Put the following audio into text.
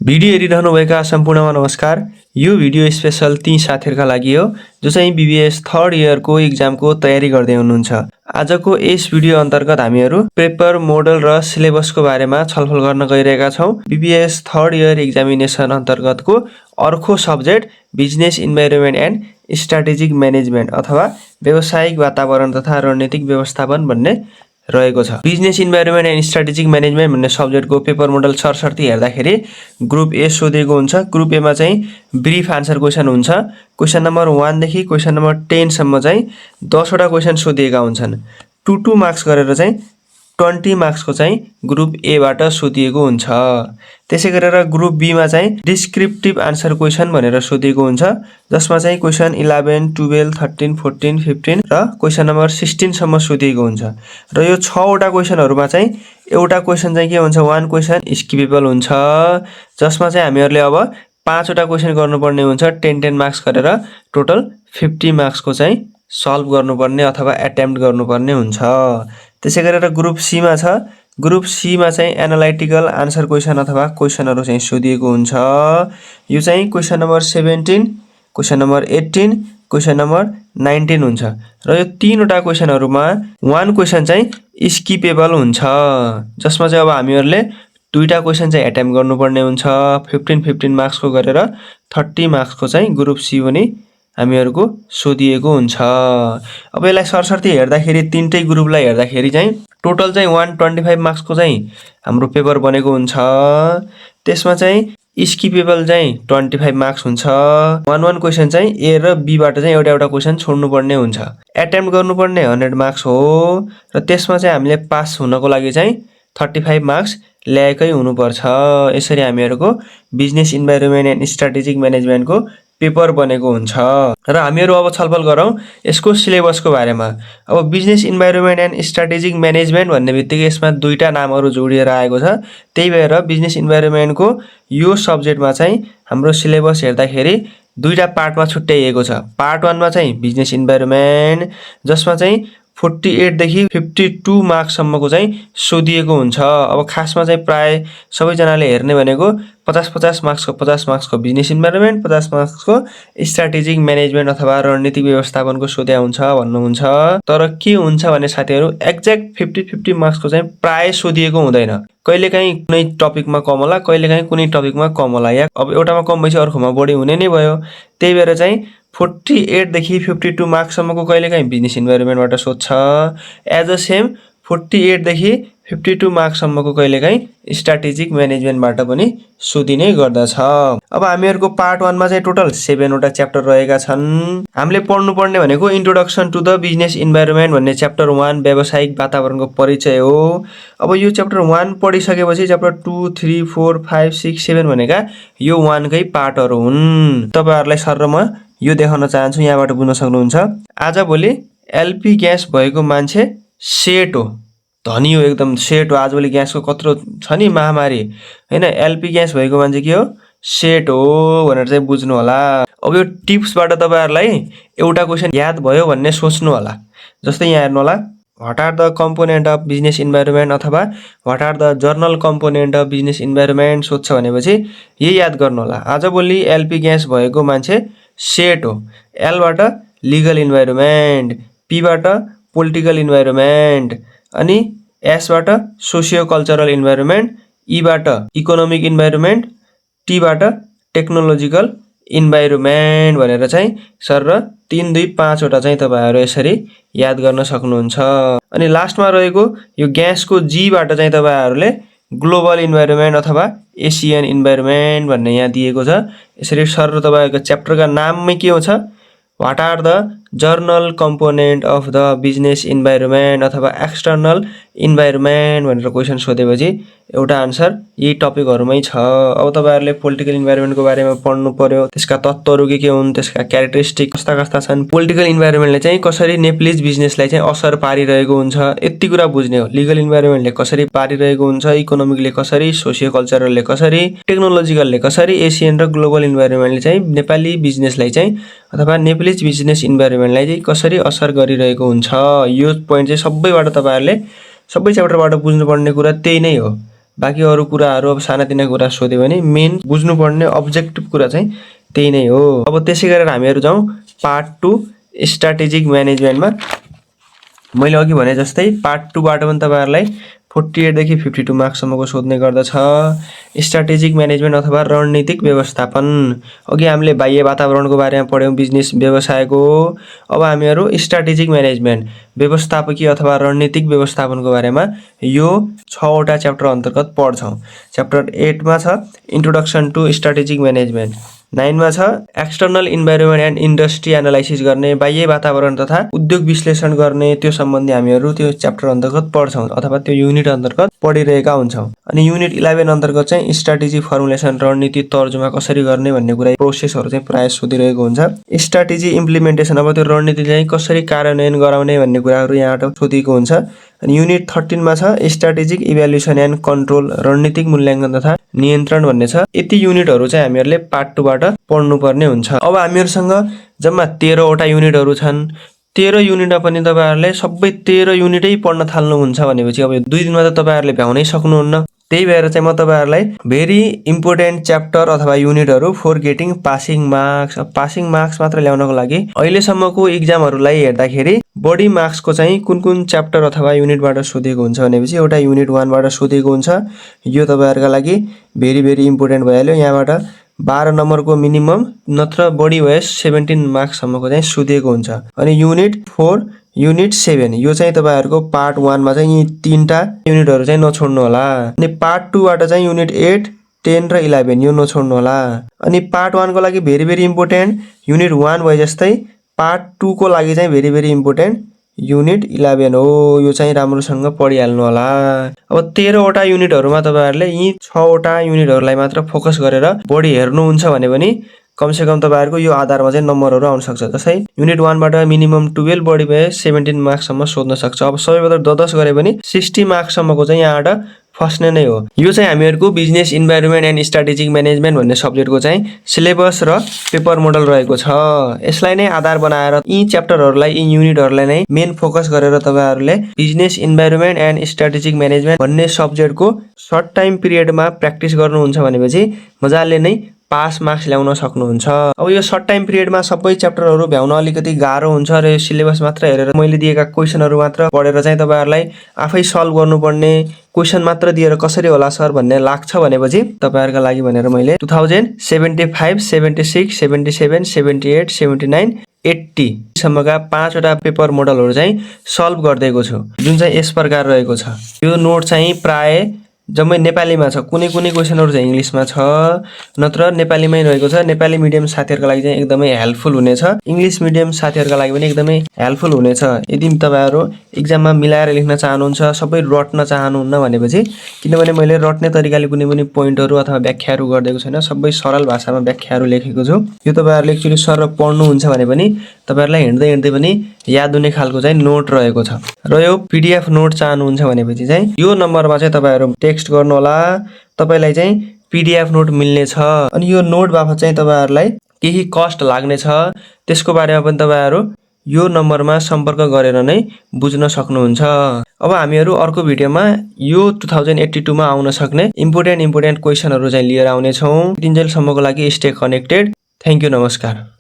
Video हेरिरहनुभएका सम्पूर्णमा नमस्कार। यो भिडियो स्पेशल ती साथीहरुका लागि हो जो चाहिँ बीबीएस थर्ड इयरको एक्जामको तयारी गर्दै हुनुहुन्छ। आजको यस भिडियो अन्तर्गत हामीहरु पेपर, मोडल र सिलेबसको बारेमा छलफल गर्न गइरहेका छौं। बीबीएस थर्ड इयर एक्जामिनेसन अन्तर्गतको अर्को subject business environment and strategic management अथवा व्यावसायिक वातावरण तथा रणनीतिक व्यवस्थापन भन्ने रहेको छ। Business environment and strategic management भन्ने सब्जेक्टको पेपर मोडल सरसर्ती हेर्दाखेरि ग्रुप ए सोधेको हुन्छ। ग्रुप ए मा चाहिँ ब्रिफ आन्सर क्वेशन हुन्छ। क्वेशन नम्बर 1 देखि क्वेशन नम्बर 10 सम्म चाहिँ 10 वटा क्वेशन सोधिएका हुन्छन्। 2 मार्क्स गरेर चाहिँ 20 मार्क्स को चाहिँ ग्रुप ए बाट सोधिएको हुन्छ। त्यसैगरेर ग्रुप बी मा चाहिँ डिस्क्रिप्टिभ आन्सर क्वेशन भनेर सोधिएको हुन्छ, जसमा चाहिँ क्वेशन 11, 12, 13, 14, 15 र क्वेशन नम्बर 16 सम्म सोधिएको हुन्छ। र यो 6 वटा क्वेशनहरुमा चाहिँ एउटा क्वेशन चाहिँ के हुन्छ, 1 क्वेशन स्किपेबल हुन्छ, जसमा चाहिँ हामीहरुले अब 5 वटा क्वेशन गर्नुपर्ने हुन्छ 10 मार्क्स गरेर टोटल 50 मार्क्स को चाहिँ सल्भ गर्नुपर्ने अथवा अटेम्प्ट गर्नुपर्ने हुन्छ। त्यसैगरेर ग्रुप सी मा छ। ग्रुप सी मा चाहिँ एनालाइटिकल आन्सर क्वेशन अथवा क्वेशनहरु चाहिँ सोधिएको हुन्छ। यो चाहिँ question number 17, question number 18, question number 19 हुन्छ। र यो 3 वटा क्वेशनहरुमा 1 क्वेशन चाहिँ स्किपेबल हुन्छ, जसमा चाहिँ अब हामीहरुले दुईटा क्वेशन चाहिँ अटेम्प्ट गर्नुपर्ने हुन्छ 15 मार्क्स को गरेर 30 मार्क्स को चाहिँ ग्रुप सी पनि हामीहरुको सोधिएको हुन्छ। अब यसलाई सरसर्ती हेर्दाखेरि तीनटै ग्रुपलाई हेर्दाखेरि चाहिँ टोटल चाहिँ 125 मार्क्स को चाहिँ हाम्रो पेपर बनेको हुन्छ। त्यसमा चाहिँ स्किपेबल चाहिँ 25 मार्क्स हुन्छ। 1 क्वेशन चाहिँ ए र बी बाट चाहिँ एउटा क्वेशन छोड्नुपर्ने हुन्छ। अटेम्प्ट गर्नुपर्ने 100 मार्क्स हो र त्यसमा चाहिँ हामीले पास हुनको लागि चाहिँ 35 मार्क्स ल्याएकै हुनुपर्छ। यसरी हामीहरुको बिजनेस इन्भाइरोमेन्ट एन्ड स्ट्र्याटेजिक म्यानेजमेन्टको पेपर बनेको हुन्छ। र हामीहरु अब छलफल गरौं यसको सिलेबसको बारेमा। अब business environment and strategic management भन्ने बित्तिकै यसमा दुईटा नामहरु जोडिएर आएको छ। त्यही भएर बिजनेस इन्भाइरोमेन्टको यो सब्जेक्टमा चाहिँ हाम्रो सिलेबस हेर्दाखेरि दुईटा पार्टमा छुट्याइएको छ। पार्ट 1 मा चाहिँ बिजनेस इन्भाइरोमेन्ट, जसमा चाहिँ 48 देखि 52 मार्क्स सम्मको चाहिँ सोधिएको हुन्छ। अब खासमा चाहिँ प्राय सबैजनाले हेर्ने भनेको 50 मार्क्स को बिजनेस इन्भाइरोमेन्ट, 50 मार्क्स को स्ट्र्याटेजिक म्यानेजमेन्ट अथवा रणनीतिक व्यवस्थापनको सोध्या हुन्छ भन्नुहुन्छ। तर के हुन्छ भने साथीहरु एक्ज्याक्ट 50 मार्क्स को चाहिँ प्राय सोधिएको हुँदैन। कहिलेकाहीँ कुनै टपिकमा कम होला, कहिलेकाहीँ कुनै टपिकमा कम होला, या अब एउटामा कम भएपछि अर्कोमा बढी हुने नै भयो। त्यही भएर चाहिँ 48 देखि 52 मार्क्स सम्मको कहिलेकाहीँ बिजनेस इन्भाइरोमेन्टबाट सोध्छ। एज अ सेम 48 देखि 52 मार्क्स सम्मको कहिलेकाहीँ स्ट्र्याटेजिक म्यानेजमेन्टबाट पनि सोधिने गर्दछ। अब हामीहरुको पार्ट 1 मा चाहिँ टोटल 7 वटा च्याप्टर रहेका छन्। हामीले पढ्नु पर्ने भनेको introduction to the business environment भन्ने च्याप्टर 1 व्यावसायिक वातावरणको परिचय हो। अब यो च्याप्टर 1 पढिसकेपछि च्याप्टर 2, 3, 4, 5, 6, 7 भनेका यो 1 कै पार्टहरु हुन्। तपाईहरुलाई सर म यो देखाउन चाहन्छु, यहाँबाट बुझ्न सक्नुहुन्छ। आजभोलि एलपी ग्यास भएको मान्छे सेट हो, धनी हो, एकदम सेट हो। आजभोलि ग्यासको कत्रो छ नि महामारी हैन, एलपी ग्यास भएको मान्छे के हो, सेट हो भनेर चाहिँ बुझ्नु होला। अब यो टिप्सबाट तपाईहरुलाई एउटा क्वेशन याद भयो भन्ने सोच्नु होला। जस्तै यहाँ हेर्नु होला, what are the component of business environment अथवा what are the general component of business environment सोध्छ भनेपछि यही याद गर्नु होला। आजभोलि एलपी ग्यास भएको मान्छे सेट हो। एल बाट लिगल इन्भाइरोमेन्ट, पी बाट पोलिटिकल इन्भाइरोमेन्ट, अनि एस बाट सोशियो कल्चरल इन्भाइरोमेन्ट, ई बाट इकोनोमिक इन्भाइरोमेन्ट, टी बाट टेक्नोलोजिकल इन्भाइरोमेन्ट भनेर चाहिँ सर र 3, 2, 5 वटा चाहिँ तपाईहरु यसरी याद गर्न सक्नुहुन्छ। अनि लास्टमा रहेको यो ग्यासको जी बाट चाहिँ तपाईहरुले ग्लोबल इन्भाइरोमेन्ट अथवा एसियन इन्भाइरोमेन्ट भन्ने यहाँ दिएको छ। यसरी सर तपाईहरुको च्याप्टरका नाममै के हुन्छ, what are the general component of the business environment अथवा एक्सटर्नल इन्भाइरोमेन्ट भनेर क्वेशन सोधेपछि एउटा आन्सर यही टपिकहरुमै छ। अब तपाईहरुले पोलिटिकल इन्भाइरोमेन्टको बारेमा पढ्नु पर्यो, त्यसका तत्त्वहरु के हुन्, त्यसका क्यारेक्टरिस्टिक कस्ता छन्, पोलिटिकल इन्भाइरोमेन्टले चाहिँ कसरी नेप्लिज बिजनेसलाई चाहिँ असर पारिरहेको हुन्छ, यति कुरा बुझ्ने हो। लिगल इन्भाइरोमेन्टले कसरी पारिरहेको हुन्छ, इकोनोमिकले कसरी, सोशियो कल्चरलले कसरी, टेक्नोलोजिकलले कसरी, एसियन र ग्लोबल इन्भाइरोमेन्टले चाहिँ नेपाली बिजनेसलाई चाहिँ अथवा नेप्लिज बिजनेस इन्भाइरोमेन्टलाई चाहिँ कसरी असर गरिरहेको हुन्छ। यो पोइन्ट चाहिँ सबैबाट तपाईहरुले सबै च्याप्टरबाट बुझ्नुपर्ने कुरा त्यही नै हो। बाँकी अरू कुराहरू अब सानातिना कुरा सोध्यो भने मेन बुझ्नुपर्ने अब्जेक्टिभ कुरा चाहिँ त्यही नै हो। अब त्यसै गरेर हामीहरू जाउँ पार्ट 2 स्ट्र्याटेजिक म्यानेजमेन्टमा। मैले अघि भने जस्तै पार्ट 2 बाट पनि तपाईहरुलाई 48 देखि 52 मार्क्ससम्मको सोध्ने गर्दछ। स्ट्र्याटेजिक म्यानेजमेन्ट अथवा रणनीतिक व्यवस्थापन। अघि हामीले बाह्य वातावरणको बारेमा पढ्यौं, बिजनेस व्यवसायको। अब हामीहरू स्ट्र्याटेजिक म्यानेजमेन्ट व्यवस्थापकीय अथवा रणनीतिक व्यवस्थापनको बारेमा यो 6 वटा च्याप्टर अन्तर्गत पढ्छौं। च्याप्टर 8 मा छ इन्ट्रोडक्सन टु स्ट्र्याटेजिक म्यानेजमेन्ट, 9 मा छ external environment and industry analysis गर्ने, बाह्य वातावरण तथा उद्योग विश्लेषण गर्ने, त्यो सम्बन्धी हामीहरू त्यो च्याप्टर अन्तर्गत पढ्छौं अथवा त्यो युनिट अन्तर्गत पढिरहेका हुन्छौं। अनि युनिट 11 अन्तर्गत चाहिँ स्ट्र्याटेजी फर्मुलेसन, रणनीति तर्जुमा कसरी गर्ने भन्ने कुरा प्रोसेसहरु चाहिँ प्राय सोधिरहेको हुन्छ। स्ट्र्याटेजी इम्प्लिमेन्टेसन, अब त्यो रणनीति चाहिँ कसरी कार्यान्वयन गराउने भन्ने कुराहरु यहाँबाट सोधिएको हुन्छ। अनि युनिट 13 मा छ स्ट्र्याटेजिक इभ्यालुएसन एन्ड कन्ट्रोल, रणनीतिक मूल्याङ्कन तथा नियन्त्रण भन्ने छ। यति युनिटहरु चाहिँ हामीहरुले पार्ट 2 बाट पढ्नुपर्ने हुन्छ। अब हामीहरुसँग जम्मा 13 वटा युनिटहरु छन्। 13 युनिटमा पनि तपाईहरुले सबै 13 युनिटै पढ्न थाल्नुहुन्छ भनेपछि अब 2 दिनमा त तपाईहरुले भ्याउनै सक्नुहुन्न। त्यही भएर चाहिँ म तपाईहरुलाई भेरी इम्पोर्टेन्ट च्याप्टर अथवा युनिटहरु for getting passing marks, passing marks मात्र ल्याउनको लागि अहिलेसम्मको एक्जामहरुलाई हेर्दाखेरि बढी मार्क्सको चाहिँ कुन च्याप्टर अथवा युनिटबाट सोधेको हुन्छ भनेपछि एउटा युनिट 1 बाट सोधेको हुन्छ। यो तपाईहरुका लागि भेरी इम्पोर्टेन्ट भइहाल्यो। यहाँबाट 12 नम्बरको मिनिमम नत्र बढी भएस 17 मार्क्स सम्मको चाहिँ सोधेको हुन्छ। अनि युनिट 4 युनिट 7 यो चाहिँ तपाईहरुको पार्ट 1 मा चाहिँ यी 3टा युनिटहरु चाहिँ नछोड्नु होला। अनि पार्ट 2 बाट चाहिँ युनिट 8 10 र 11 यो नछोड्नु होला। अनि पार्ट 1 को लागि भेरी इम्पोर्टेन्ट युनिट 1 भए जस्तै पार्ट 2 को लागि चाहिँ भेरी इम्पोर्टेन्ट युनिट 11 हो। यो चाहिँ राम्रोसँग पढिहाल्नु होला। अब 13 वटा युनिटहरुमा तपाईहरुले यी 6 वटा युनिटहरुलाई मात्र फोकस गरेर बढी हेर्नुहुन्छ भने पनि कमसेकम तपाईहरुको यो आधारमा चाहिँ नम्बरहरु आउन सक्छ। जस्तै युनिट 1 बाट मिनिमम 12 बढी भए 17 मार्क्स सम्म सोध्न सक्छ। अब सबैभन्दा 10 गरे पनि 60 मार्क्स सम्मको चाहिँ यहाँबाट फस्ने नै हो। यो चाहिँ हामीहरुको business environment and strategic management भन्ने सब्जेक्टको चाहिँ सिलेबस र पेपर मोडल रहेको छ। यसलाई नै आधार बनाएर यी च्याप्टरहरुलाई, यी युनिटहरुलाई नै मेन फोकस गरेर तपाईहरुले business environment and strategic management भन्ने सब्जेक्टको सर्ट टाइम पिरियडमा प्र्याक्टिस गर्नुहुन्छ भनेपछि मजाले नै पास मार्क्स ल्याउन सक्नुहुन्छ। अब यो सर्ट टाइम पिरियडमा सबै च्याप्टरहरु भ्याउन अलिकति गाह्रो हुन्छ र यो सिलेबस मात्र हेरेर मैले दिएका क्वेशनहरु मात्र पढेर चाहिँ तपाईहरुलाई आफै सल्भ गर्नुपर्ने, क्वेशन मात्र दिएर कसरी होला सर भन्ने लाग्छ भनेपछि तपाईहरुका लागि भनेर मैले 2075 76 77 78 79 80 सम्मका 5 वटा पेपर मोडलहरु चाहिँ सल्भ गर्दैको छु, जुन चाहिँ यस प्रकार रहेको छ। यो नोट चाहिँ प्राय जम्मै नेपालीमा छ, कुनै क्वेशनहरु चाहिँ इंग्लिशमा छ, नत्र नेपालीमै रहेको छ। नेपाली मिडियम साथीहरुका लागि चाहिँ एकदमै हेल्पफुल हुनेछ। इंग्लिश मिडियम साथीहरुका लागि पनि एकदमै हेल्पफुल हुनेछ। यदि तपाईहरु एक्जाममा मिलाएर लेख्न चाहनुहुन्छ, सबै रट्न चाहनुहुन्न भनेपछि, किनभने मैले रट्ने तरिकाले कुनै पनि पोइन्टहरु अथवा व्याख्याहरु गर्दिएको छैन, सबै सरल भाषामा व्याख्याहरु लेखेको छु। यो तपाईहरुले एक्चुअली सर पढ्नुहुन्छ भने पनि तपाईहरुलाई हिँड्दै पनि याद हुने खालको चाहिँ नोट रहेको छ। र यो पीडीएफ नोट चाहनुहुन्छ भनेपछि चाहिँ यो नम्बरमा चाहिँ तपाईहरु टेक्स्ट गर्नु होला, तपाईलाई चाहिँ पीडीएफ नोट मिल्ने छ। अनि यो नोट बापत चाहिँ तपाईहरुलाई केही कस्ट लाग्ने छ, त्यसको बारेमा पनि तपाईहरु यो नम्बरमा सम्पर्क गरेर नै बुझ्न सक्नुहुन्छ। अब हामीहरु अर्को भिडियोमा यो 2082 मा आउन सक्ने इम्पोर्टेन्ट क्वेशनहरु चाहिँ लिएर आउने छौं। दिनजेल सम्मको लागि स्टे कनेक्टेड। थ्यांक यू, नमस्कार।